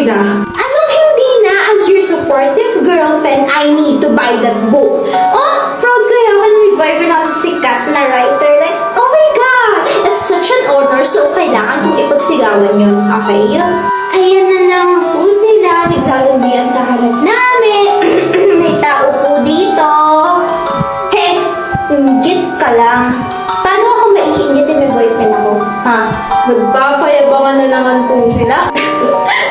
na. Anong hindi na? As your supportive girlfriend, I need to buy that book. Oh, proud kaya ako na may boyfriend ako sikat na writer. Like, oh my God! It's such an honor. So, kailangan kong ipagsigawan yun. Okay? Ayan na naman po sila. Naglalundian sa harap namin. May tao po dito. Hey, ingit ka lang. Paano ako maiingit na may boyfriend ako? Ha? Magpapayabangan na naman po sila.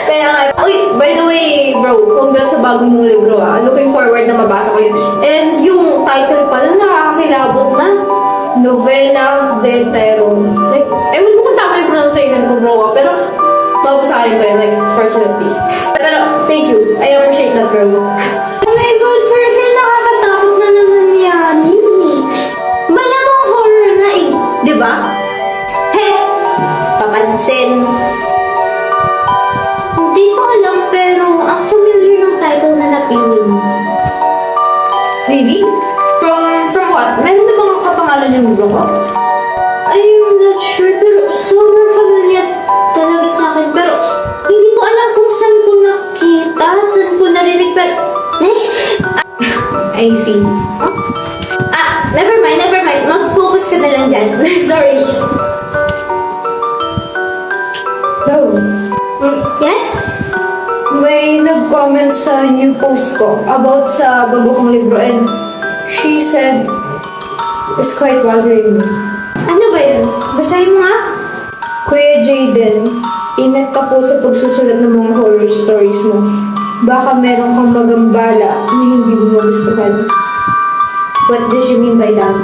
Kaya nga, uy, by the way, bro, congrats sa bagong mong libro ah. Looking forward na mabasa ko yun. And yung title pala, nakakakilabot na. Novela del Terror. Like, ewan ko kung tama yung pronunciation ko, bro ah. Pero, babasahin ko yun, like, fortunately. Pero, thank you. I appreciate that, bro. Oh my God, for sure, nakakatakot na naman yan. Malamang horror na eh, di ba? Hey, papansin. Hindi ko alam pero ang familiar ng title na napili mo. Really? From what? Meron na bang kapangalan yung libro ko? I'm not sure pero sobrang familiar talaga sa akin. Pero hindi ko alam kung saan ko nakita, saan ko narinig pero... I see. Never mind. Mag-focus ka na lang dyan. Sorry. No. Yes? May nag-comment sa new post ko about sa bago kong libro and she said it's quite bothering me. Ano ba yun? Basahin mo nga? Kuya Jaden, ingat ka po sa pagsusulat ng mga horror stories mo. Baka meron kang magambala na hindi mo magustuhan. What does you mean by that?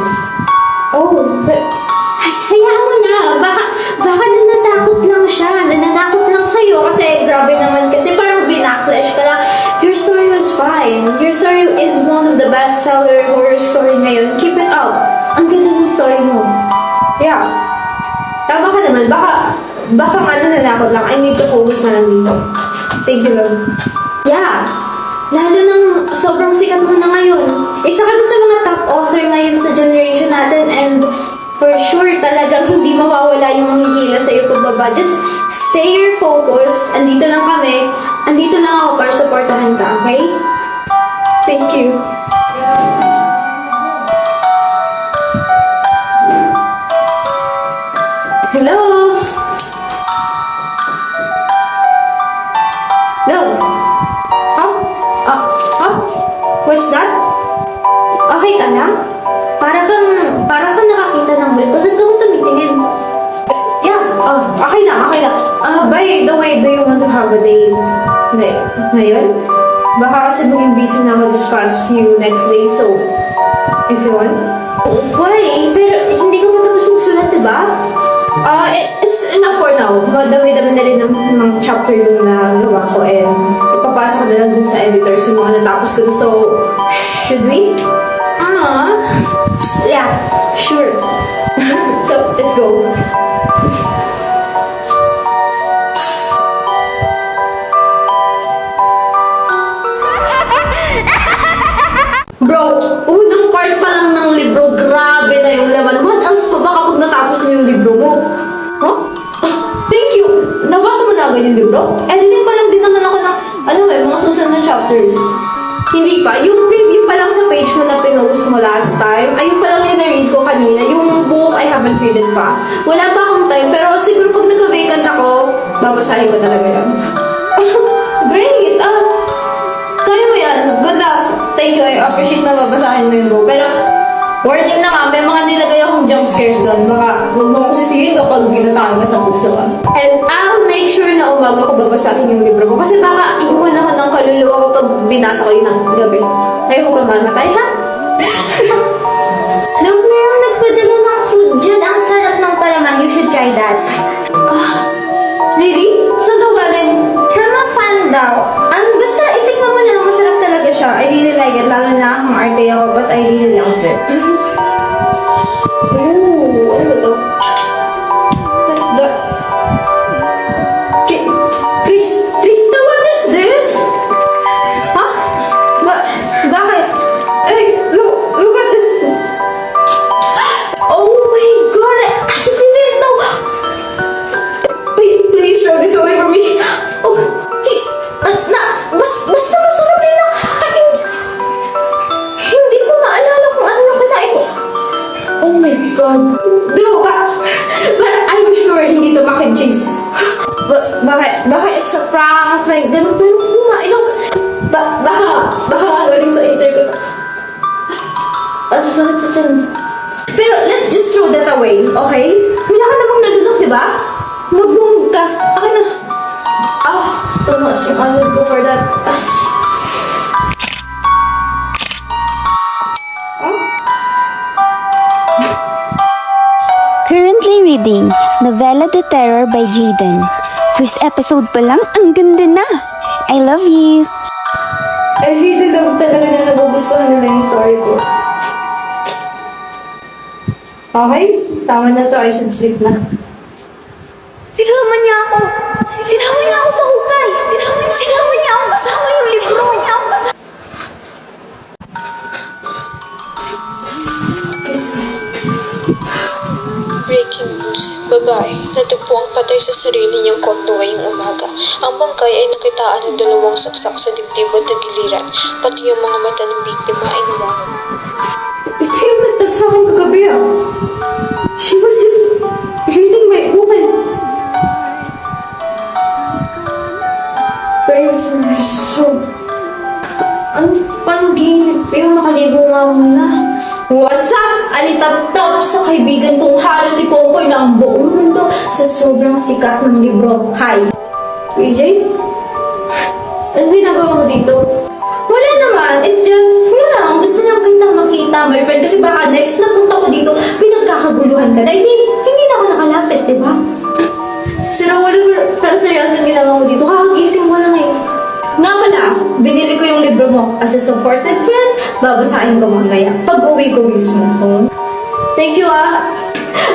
Oh, but Hayaan mo na. Baka nanatakot lang siya. Nanatakot lang sa'yo kasi grabe naman kasi parang binacklash ka lang. Your story was fine. Your story is one of the bestseller horror story ngayon. Keep it up. Ang ganda ng story mo. yeah. Tama ka naman. Baka nanakot lang. I need to focus na lang dito. Thank you, love. Yeah. Lalo nang sobrang sikat mo na ngayon. Isa ka na sa mga top author ngayon sa generation natin and for sure talagang hindi mawawala yung manghihila sa'yo pagbaba. Just stay your focus. Andito lang kami. Andito lang ako para supportahan ka, okay? Thank you. Hello? Hello? What's that? Okay ka na? Para kang nakakita ng multo. Saan ka tumitingin? Yeah, okay lang. By the way, do you want to have a date? Ngayon? Baka kasi maging busy na ako this past few next days, so if you want. Why? Pero hindi ka matapos magsulat, diba? It's enough for now. Madami-dami na rin ng chapter yung nagawa ko and ipapasok ko na lang din sa editors yung mga natapos ko. So, should we? Yeah, sure. So, let's go. Bro, unang part pa lang ng libro, grabe na yung laman. What else pa ba kapag natapos mo yung libro mo? Huh? Thank you! Nabasa mo na agad yung libro? Editing pa lang din naman ako ng, mga susunod na chapters. Hindi pa. Yung preview pa lang sa page mo na pinost mo last time, ayun pa lang yung na-read ko kanina. Yung book, I haven't read it pa. Wala pa akong time, pero siguro pag nagka-vacant ako, babasahin ko talaga yan. Great! Kaya mo yan. Good luck. Thank you. I appreciate na babasahin mo yung book. Pero, warning na nga, may mga nilagay akong jump scares doon. Baka huwag mo akong sisihin kapag ginatakan ka sa puso ka. And I'll make sure na umaga ko babasahin yung libro ko. Kasi baka iwan ako ng kaluluwa kapag binasa ko yun ng gabi. Ayaw ko mamatay, ha? Love, merong nagpadala ng food dyan. Ang sarap ng palaman. You should try that. Really? Saan daw galing? From a fan daw. Basta itikman mo na lang. Masarap talaga siya. I really like it. Lalo na akong arte ako, but I really love it. Ooh, ano ba to? Krista, what is this? Ha? Bakit? Hey, look at this. Oh God. Di ba? But I'm sure hindi to mac and cheese. Baka it's a prank, like, ganun, pero kumain ako. Baka nga galing sa interview. Ang sakit sa tiyan. Pero let's just throw that away, okay? Wala ka namang nalunok, di ba? Magbungog ka. Akin na. Too much yung acid ko for that. Currently reading Novela de Terror by Jaden. First episode pa lang, ang ganda na! I love you! I really love talaga na nabubustuhan nila yung story ko. Okay, tama na to. I should sleep na. Sinama niya ako! Sinama niya ako sa hukay! Sinama niya ako kasama yung libro! Breaking news. Babae, natagpo ang patay sa sarili niyang kondo ngayong umaga. Ang bangkay ay nakitaan ng dalawang saksak sa dibdib at nagiliran, pati yung mga mata ng biktima ay nawawa. Ito yung nagtag sa akin kagabi She was just reading my book and praying for her soul. Ano panaginip? Yung nakaligo nga muna. What's up? Alitap-tap sa kaibigan kong halos si Kompoy na ang buong mundo sa sobrang sikat ng libro. Hi! PJ? Ano ginagawa mo dito? Wala naman. It's just, wala lang. Gusto lang kita makita, my friend. Kasi baka next na punta ko dito, pinagkakaguluhan ka na. Hindi na ako nakalapit, di ba? Sira, wala. Pero seryoso yung ginagawa mo dito. Kakagising mo lang eh. Nga pala, binili ko yung libro mo as a supported friend. Babasahin ko mamaya. Pag-uwi ko mismo. Thank you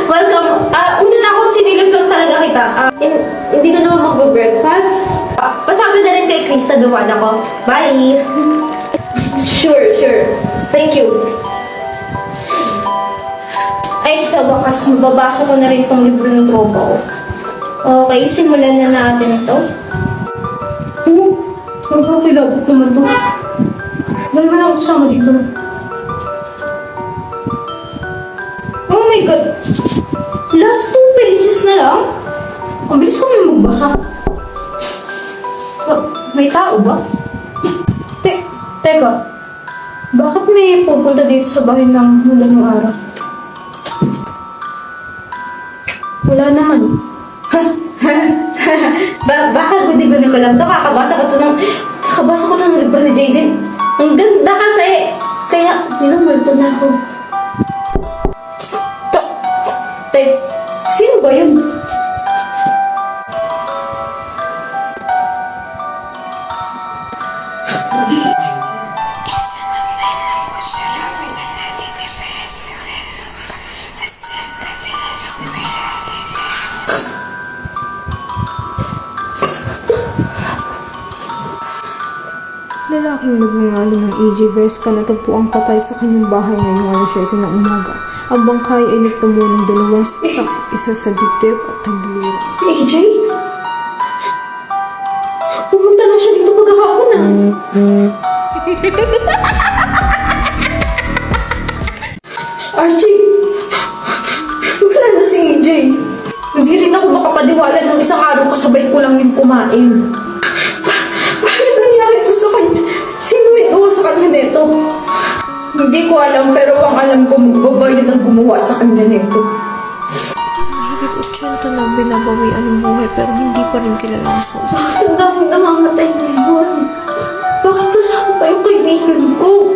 Welcome. Una na ako, sinilip lang talaga kita. Hindi ko naman magbe-breakfast. Pasabi na rin kay Krista, duwan ako. Bye! Sure. Thank you. Ay, sa wakas, mababasa ko na rin itong libro ng tropa ko. Okay, simulan na natin ito. Okay, labot naman to. May wala akong kasama dito. Oh my God! Last 2 pages na lang? Ang bilis ko may magbasa. May tao ba? Teka. Bakit may pupunta dito sa bahay ng madaling araw? Wala naman. Baka gudi-gudi ko lang ito. Kakabasa ko to ng libro ni Jaden. Ang ganda kasi. Kaya, minumulto na ako. Sino ba yun? Lalaking nagngangalan ng AJ Vesca natagpo ang patay sa kanyang bahay ngayong alas 7 ng umaga. Ang bangkay ay nagtamo ng dalawang saksak, isa sa dibdib at tagiliran. AJ? Pumunta lang siya dito pagkakapon Archie! Wala na si AJ. Hindi rin ako makapaniwala ng isang araw kasabay ko lang yung kumain. Bakit nangyari ito sa kanya? Sino may gawa sa kanya nito? Hindi ko alam, pero ang alam ko, magbabayad ang gumawa sa kanya nito. Mahigit 80 na binabawian ng buhay pero hindi pa rin kilala ang source. Bakit ang daming namamatay ngayon? Bakit kasama pa yung kaibigan ko?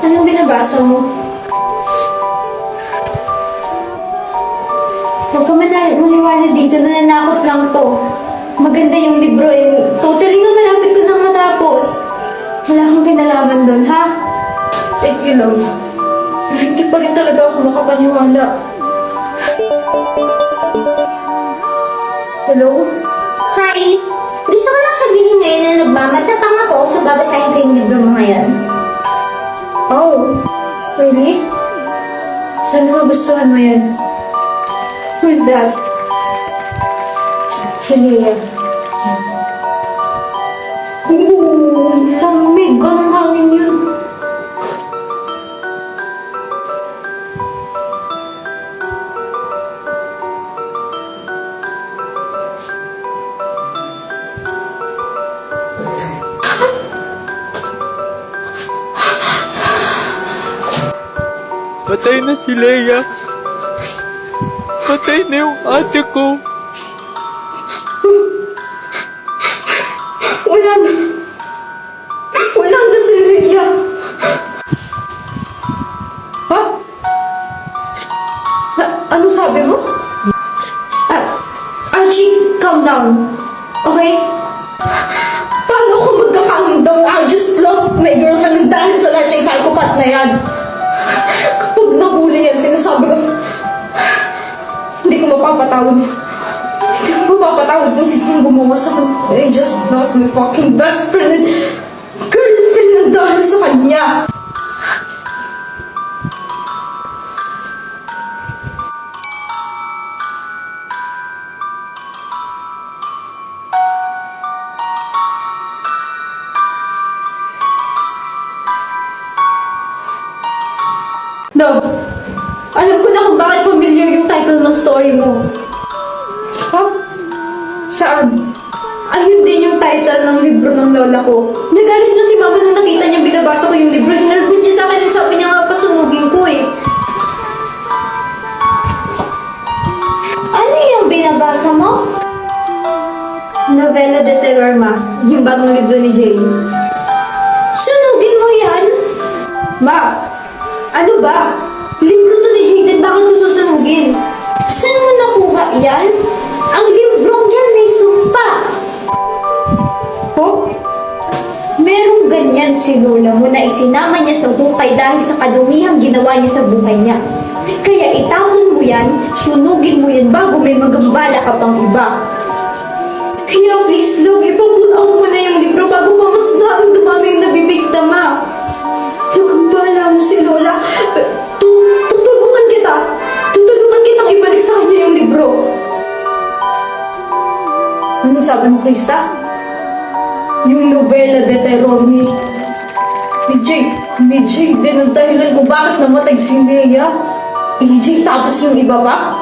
Anong binabasa mo? Huwag ka maniwala dito, nananakot lang to. Maganda yung libro eh. Totally nga malapit ko nang matapos. Wala kang kinalaman doon, ha? Thank you, love. Pero hindi pa rin talaga ako makapaniwala. Hello? Hi! Gusto ko lang sabihin ngayon na nagmamatapang ako sa babasahin ko yung libro mo ngayon. Oh, really? Sana magustuhan mo yan. Who's that? Si Leah. Oo, lamig. Anong hangin yun? Patay na si Leia. Patay na yung ate ko. Wala na. Wala na si Leia. Ha? Ano sabi mo? Archie, calm down. Okay? Paano ako magka-calm down? I just lost my girlfriend dahil sa lahat yung psychopath na yan. Kapag nahuli yan, sinasabi ko, hindi ko mapapatawad. Hindi ko mapapatawad kung sinong gumawa sa akin. I just lost my fucking best friend and girlfriend na dahil sa kanya. Love, alam ko na kung bakit familiar yung title ng story mo. Ha? Saan? Ayun din yung title ng libro ng lola ko. Nagalit na si mama nung nakita niya binabasa ko yung libro. Hinalpot niya sa akin at sabi niya nga pasunugin ko eh. Ano yung binabasa mo? Novela de Terror, ma. Yung bagong libro ni Jane. Sunugin mo yan? Ma, ano ba? Libro to ni Jaden, bakit ko susunugin? Saan mo nakuha yan? Ang librong dyan may sumpa. Oh? Merong ganyan si lola mo na isinama niya sa hukay dahil sa kadumihang ginawa niya sa buhay niya. Kaya itapon mo yan, sunugin mo yan bago may magambala ka pang iba. Kaya please, love, ipaput out mo na yung libro bago pa mas lalong dumami yung nabibigtama. Nagambala mo si Lola. Tutulungan kita. Tutulungan kitang ibalik sa kanya yung libro. Anong sabi mo, Krista? Yung novela de terror ni Jay din ang dahilan kung bakit namatay si Leia. EJ tapos yung iba pa?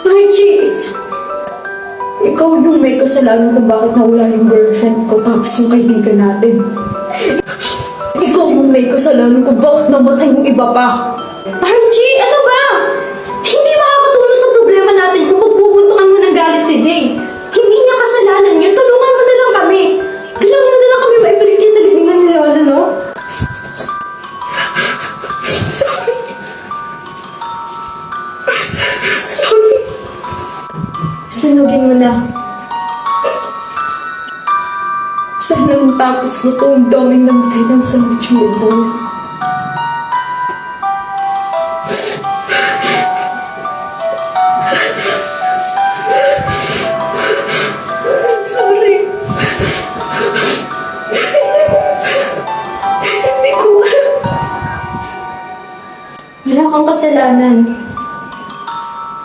Archie! Ikaw yung may kasalanan kung bakit nawala yung girlfriend ko tapos yung kaibigan natin. Ikaw yung may kasalanan kung bakit namatay yung iba pa. Archie, ano ba? Hindi makakatulong sa problema natin kung pagpupuntukan mo ng galit si Jay. Hindi niya kasalanan yun. Tulungan mo na lang kami. Tulungan mo na lang kami maibalik yan sa libingan ni Lola, no? Sorry. Sunugin mo na. Sana matapos na to ang daming namatay ng sakit yung libro. I'm sorry. Hindi ko alam. Wala kang kasalanan.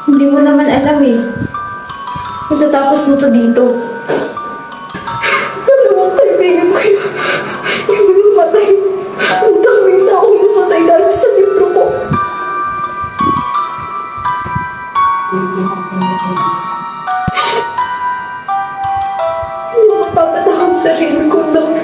Hindi mo naman alam eh. Matatapos na to dito. Dalawang kaibigan ko yung namatay. Ang daming taong namatay dahil sa libro ko. Hindi ko mapapatawad sa sarili ko ng